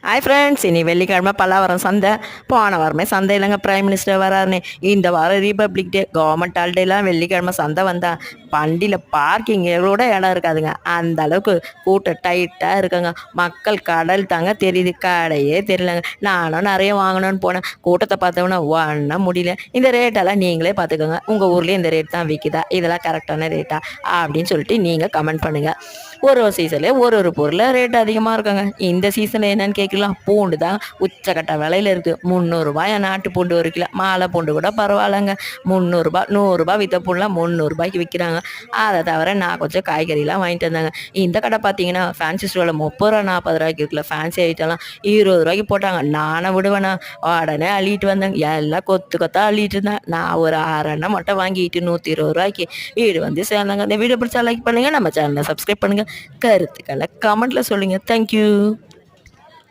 Hi friends, இனி வெள்ளிக்கிழமை பல்லாவரம் சந்தை. போன வாரமே சந்தை இல்லைங்க, பிரைம் மினிஸ்டர் வராருன்னு. இந்த வாரம் ரிபப்ளிக் டே, கவர்மெண்ட் ஹாலிடேலாம் வெள்ளிக்கிழமை சந்தை வந்தால் வண்டியில் பார்க்கிங்கோட இடம் இருக்காதுங்க. அந்த அளவுக்கு கூட்டம் டைட்டாக இருக்குங்க. மக்கள் கடல் தாங்க தெரியுது, கடையே தெரியலங்க. நானும் நிறைய வாங்கணும்னு போனேன், கூட்டத்தை பார்த்தோம்னா ஒன்றா முடியல. இந்த ரேட்டெல்லாம் நீங்களே பார்த்துக்கோங்க. உங்கள் ஊர்லேயே இந்த ரேட் தான் விற்கிதா, இதெல்லாம் கரெக்டான ரேட்டா அப்படின்னு சொல்லிட்டு நீங்கள் கமெண்ட் பண்ணுங்கள். ஒரு சீசன்லேயே ஒரு பொருள் ரேட் அதிகமாக இருக்குங்க. இந்த சீசனில் என்னென்னு கேட்கலாம், பூண்டு தான் உச்சக்கட்ட விலையில் இருக்குது. 300 நாட்டு பூண்டு 1 கிலோ. மாலை பூண்டு கூட பரவாயில்லைங்க, 300 100 விற்ற பூண்டுலாம் 300 விற்கிறாங்க. அதை தவிர நான் கொஞ்சம் காய்கறிலாம் வாங்கிட்டு வந்தாங்க. இந்த கடை பார்த்தீங்கன்னா ஃபேன்சி ஸ்டோரில் 30 40 இருக்குல்ல, ஃபேன்சி ஐட்டம்லாம் 20 போட்டாங்க. நானே விடுவேண்ணா, உடனே அள்ளிட்டு வந்தேங்க. எல்லாம் கொத்தாக அள்ளிட்டு இருந்தேன். நான் ஒரு 6 மட்டும் வாங்கிட்டு 120 வீடு வந்து சேர்ந்தாங்க. இந்த வீடியோ பிடிச்சா லைக் பண்ணுங்கள், நம்ம சேனலை சப்ஸ்கிரைப் பண்ணுங்கள், கருத்துக்களை கமெண்ட்டில் சொல்லுங்கள். தேங்க்யூ.